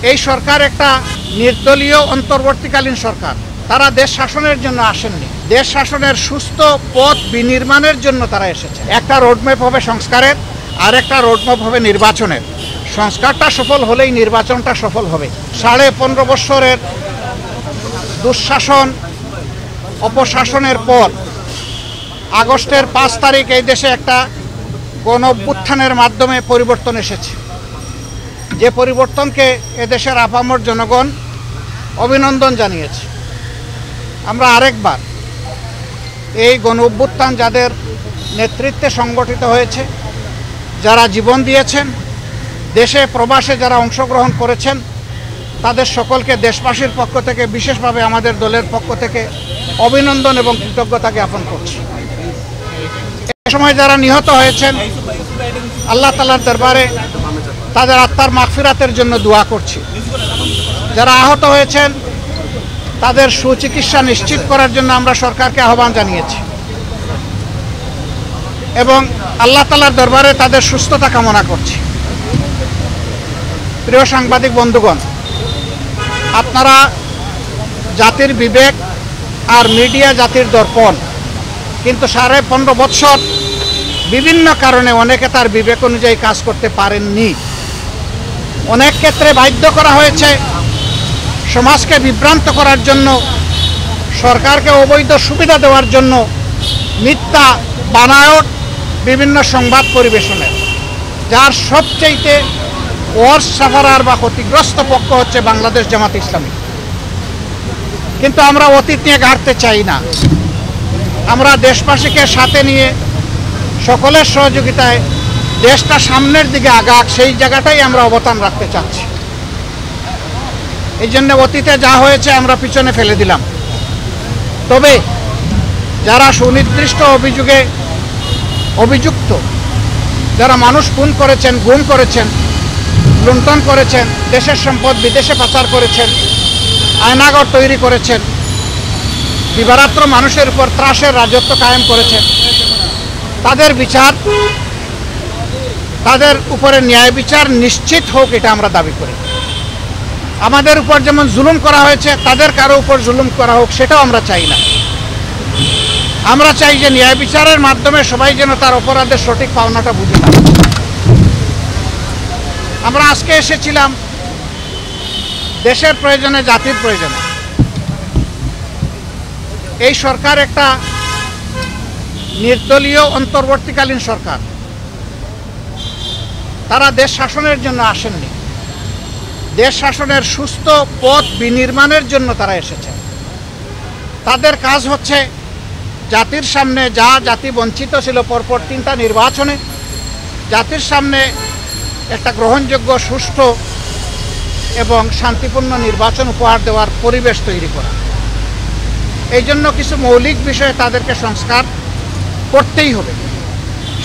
এই সরকার একটা নির্দলীয় অন্তর্বর্তীকালীন সরকার। তারা দেশ শাসনের জন্য আসেননি, দেশ শাসনের সুস্থ পথ বিনির্মাণের জন্য তারা এসেছে। একটা রোডম্যাপ হবে সংস্কারের, আর একটা রোডম্যাপ হবে নির্বাচনের। সংস্কারটা সফল হলেই নির্বাচনটা সফল হবে। 15.5 বছরের দুঃশাসন অপশাসনের পর আগস্টের 5 তারিখ এই দেশে একটা গণ অভ্যুত্থানের মাধ্যমে পরিবর্তন এসেছে। যে পরিবর্তনকে এদেশের আপামর জনগণ অভিনন্দন জানিয়েছে। আমরা আরেকবার এই গণ অভ্যুত্থান যাদের নেতৃত্বে সংগঠিত হয়েছে, যারা জীবন দিয়েছেন, দেশে প্রবাসে যারা অংশগ্রহণ করেছেন, তাদের সকলকে দেশবাসীর পক্ষ থেকে, বিশেষভাবে আমাদের দলের পক্ষ থেকে অভিনন্দন এবং কৃতজ্ঞতা জ্ঞাপন করছি। এ সময় যারা নিহত হয়েছেন, আল্লাহ তাআলার দরবারে তাদের আত্মার মাগফিরাতের জন্য দোয়া করছি। যারা আহত হয়েছেন তাদের সুচিকিৎসা নিশ্চিত করার জন্য আমরা সরকারকে আহ্বান জানিয়েছি এবং আল্লাহ তাআলার দরবারে তাদের সুস্থতা কামনা করছি। প্রিয় সাংবাদিক বন্ধুগণ, আপনারা জাতির বিবেক আর মিডিয়া জাতির দর্পণ, কিন্তু 15.5 বছর বিভিন্ন কারণে অনেকে তার বিবেক অনুযায়ী কাজ করতে পারেননি। অনেক ক্ষেত্রে বাধ্য করা হয়েছে সমাজকে বিভ্রান্ত করার জন্য, সরকারকে অবৈধ সুবিধা দেওয়ার জন্য মিথ্যা বানায়ট বিভিন্ন সংবাদ পরিবেশনের, যার সবচেয়ে ওয়ার্স্ট সাফারার বা ক্ষতিগ্রস্ত পক্ষ হচ্ছে বাংলাদেশ জামাত ইসলামী। কিন্তু আমরা অতীত নিয়ে ঘাটতে চাই না। আমরা দেশবাসীকে সাথে নিয়ে সকলের সহযোগিতায় দেশটা সামনের দিকে আগাক, সেই জায়গাটাই আমরা অবদান রাখতে চাচ্ছি। এই জন্য অতীতে যা হয়েছে আমরা পিছনে ফেলে দিলাম। তবে যারা সুনির্দিষ্ট অভিযোগে অভিযুক্ত, যারা মানুষ খুন করেছেন, গুম করেছেন, লুণ্ঠন করেছেন, দেশের সম্পদ বিদেশে পাচার করেছেন, আয়নাঘর তৈরি করেছেন, দিবারাত্র মানুষের উপর ত্রাসের রাজত্ব কায়েম করেছেন, তাদের বিচার, তাদের উপরে ন্যায় বিচার নিশ্চিত হোক, এটা আমরা দাবি করি। আমাদের উপর যেমন জুলুম করা হয়েছে, তাদের কারো উপর জুলুম করা হোক, সেটাও আমরা চাই না। আমরা চাই যে ন্যায় বিচারের মাধ্যমে সবাই যেন তার অপরাধের সঠিক পাওনাটা বুঝে পায়। আমরা আজকে এসেছিলাম দেশের প্রয়োজনে, জাতির প্রয়োজনে। এই সরকার একটা নির্দলীয় অন্তর্বর্তীকালীন সরকার। তারা দেশ শাসনের জন্য আসেননি, দেশ শাসনের সুস্থ পথ বিনির্মাণের জন্য তারা এসেছে। তাদের কাজ হচ্ছে জাতির সামনে, যা জাতি বঞ্চিত ছিল পরপর 3টা নির্বাচনে, জাতির সামনে একটা গ্রহণযোগ্য, সুষ্ঠু এবং শান্তিপূর্ণ নির্বাচন উপহার দেওয়ার পরিবেশ তৈরি করা। এই জন্য কিছু মৌলিক বিষয়ে তাদেরকে সংস্কার করতেই হবে।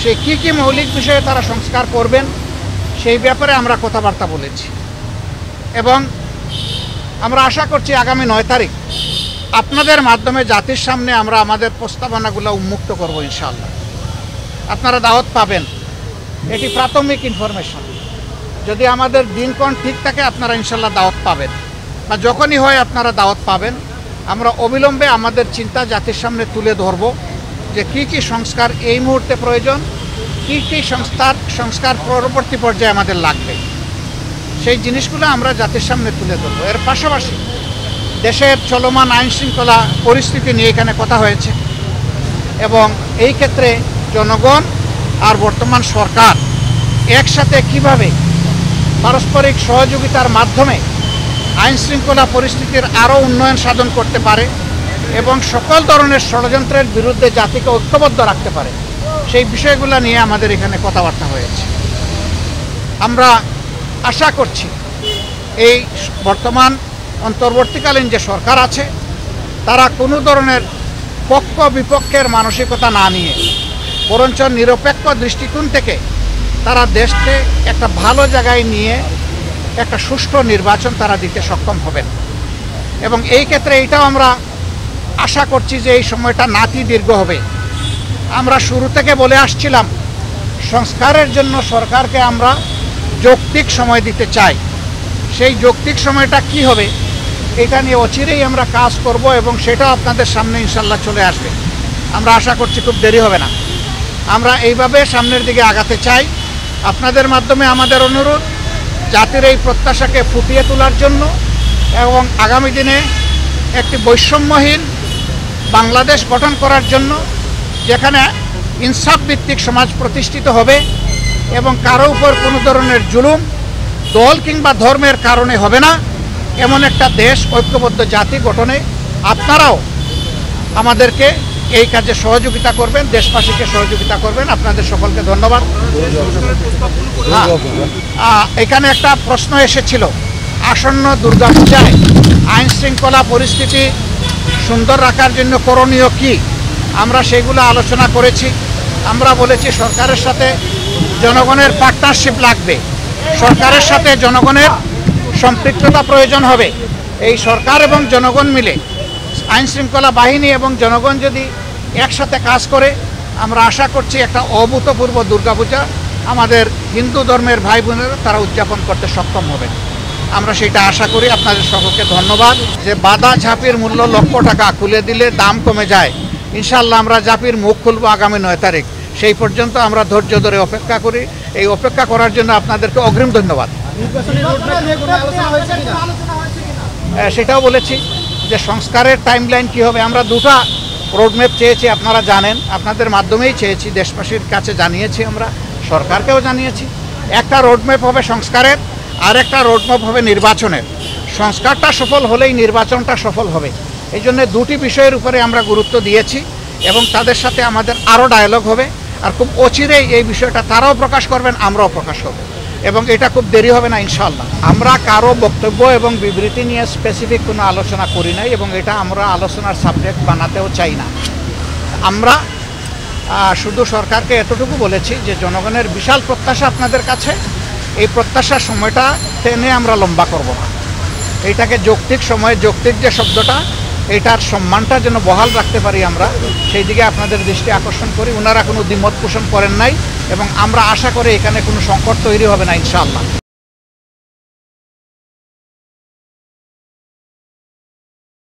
সে কি মৌলিক বিষয়ে তারা সংস্কার করবেন সেই ব্যাপারে আমরা কথাবার্তা বলেছি এবং আমরা আশা করছি আগামী 9 তারিখ আপনাদের মাধ্যমে জাতির সামনে আমরা আমাদের প্রস্তাবনাগুলো উন্মুক্ত করব ইনশাআল্লাহ। আপনারা দাওয়াত পাবেন, এটি প্রাথমিক ইনফরমেশন। যদি আমাদের দিনক্ষণ ঠিক থাকে আপনারা ইনশাআল্লাহ দাওয়াত পাবেন, বা যখনই হয় আপনারা দাওয়াত পাবেন। আমরা অবিলম্বে আমাদের চিন্তা জাতির সামনে তুলে ধরব যে কি সংস্কার এই মুহূর্তে প্রয়োজন, কি সংস্কার পরবর্তী পর্যায়ে আমাদের লাগবে, সেই জিনিসগুলো আমরা জাতির সামনে তুলে ধরব। এর পাশাপাশি দেশের চলমান আইন শৃঙ্খলা পরিস্থিতি নিয়ে এখানে কথা হয়েছে এবং এই ক্ষেত্রে জনগণ আর বর্তমান সরকার একসাথে কিভাবে পারস্পরিক সহযোগিতার মাধ্যমে আইন শৃঙ্খলা পরিস্থিতির আরও উন্নয়ন সাধন করতে পারে এবং সকল ধরনের ষড়যন্ত্রের বিরুদ্ধে জাতিকে ঐক্যবদ্ধ রাখতে পারে, সেই বিষয়গুলো নিয়ে আমাদের এখানে কথাবার্তা হয়েছে। আমরা আশা করছি এই বর্তমান অন্তর্বর্তীকালীন যে সরকার আছে তারা কোনো ধরনের পক্ষ বিপক্ষের মানসিকতা না নিয়ে বরঞ্চ নিরপেক্ষ দৃষ্টিকোণ থেকে তারা দেশকে একটা ভালো জায়গায় নিয়ে একটা সুষ্ঠু নির্বাচন তারা দিতে সক্ষম হবেন এবং এই ক্ষেত্রে এইটাও আমরা আশা করছি যে এই সময়টা নাতি দীর্ঘ হবে। আমরা শুরু থেকে বলে আসছিলাম সংস্কারের জন্য সরকারকে আমরা যৌক্তিক সময় দিতে চাই। সেই যৌক্তিক সময়টা কি হবে এটা নিয়ে অচিরেই আমরা কাজ করব এবং সেটাও আপনাদের সামনে ইনশাল্লাহ চলে আসবে। আমরা আশা করছি খুব দেরি হবে না। আমরা এইভাবে সামনের দিকে আগাতে চাই। আপনাদের মাধ্যমে আমাদের অনুরোধ জাতির এই প্রত্যাশাকে ফুটিয়ে তোলার জন্য এবং আগামী দিনে একটি বৈষম্যহীন বাংলাদেশ গঠন করার জন্য, যেখানে ইনসাফ ভিত্তিক সমাজ প্রতিষ্ঠিত হবে এবং কারো উপর কোনো ধরনের জুলুম দল কিংবা ধর্মের কারণে হবে না, এমন একটা দেশ, ঐক্যবদ্ধ জাতি গঠনে আপনারাও আমাদেরকে এই কাজে সহযোগিতা করবেন, দেশবাসীকে সহযোগিতা করবেন। আপনাদের সকলকে ধন্যবাদ। এখানে একটা প্রশ্ন এসেছিল, আসন্ন দুর্গাপূজায় আইন শৃঙ্খলা পরিস্থিতি সুন্দর রাখার জন্য করণীয় কি? আমরা সেগুলো আলোচনা করেছি। আমরা বলেছি সরকারের সাথে জনগণের পার্টনারশিপ লাগবে, সরকারের সাথে জনগণের সম্পৃক্ততা প্রয়োজন হবে। এই সরকার এবং জনগণ মিলে, আইন শৃঙ্খলা বাহিনী এবং জনগণ যদি একসাথে কাজ করে, আমরা আশা করছি একটা অভূতপূর্ব দুর্গাপূজা আমাদের হিন্দু ধর্মের ভাই বোনেরা তারা উদযাপন করতে সক্ষম হবে। আমরা সেটা আশা করি। আপনাদের সকলকে ধন্যবাদ। যে বাধা ঝাঁপির মূল্য লক্ষ টাকা, খুলে দিলে দাম কমে যায়। ইনশাআল্লাহ আমরা ঝাঁপির মুখ খুলব আগামী 9 তারিখ। সেই পর্যন্ত আমরা ধৈর্য ধরে অপেক্ষা করি। এই অপেক্ষা করার জন্য আপনাদেরকে অগ্রিম ধন্যবাদ। সেটাও বলেছি যে সংস্কারের টাইমলাইন কী হবে। আমরা দুটা রোডম্যাপ চেয়েছি, আপনারা জানেন, আপনাদের মাধ্যমেই চেয়েছি, দেশবাসীর কাছে জানিয়েছি, আমরা সরকারকেও জানিয়েছি। একটা রোডম্যাপ হবে সংস্কারের, আর একটা রোডম্যাপ হবে নির্বাচনের। সংস্কারটা সফল হলেই নির্বাচনটা সফল হবে। এই জন্য দুটি বিষয়ের উপরে আমরা গুরুত্ব দিয়েছি এবং তাদের সাথে আমাদের আরও ডায়ালগ হবে। আর খুব অচিরেই এই বিষয়টা তারাও প্রকাশ করবেন, আমরাও প্রকাশ করব এবং এটা খুব দেরি হবে না ইনশাআল্লাহ। আমরা কারো বক্তব্য এবং বিবৃতি নিয়ে স্পেসিফিক কোনো আলোচনা করি নাই এবং এটা আমরা আলোচনার সাবজেক্ট বানাতেও চাই না। আমরা শুধু সরকারকে এতটুকু বলেছি যে জনগণের বিশাল প্রত্যাশা আপনাদের কাছে, এই প্রত্যাশার সময়টা টেনে আমরা লম্বা করব না। এইটাকে যৌক্তিক সময়, যৌক্তিক যে শব্দটা, এটার সম্মানটা যেন বহাল রাখতে পারি আমরা, সেই দিকে আপনাদের দৃষ্টি আকর্ষণ করি। ওনারা কোনো দ্বিমত পোষণ করেন নাই এবং আমরা আশা করি এখানে কোনো সংকট তৈরি হবে না ইনশাআল্লাহ।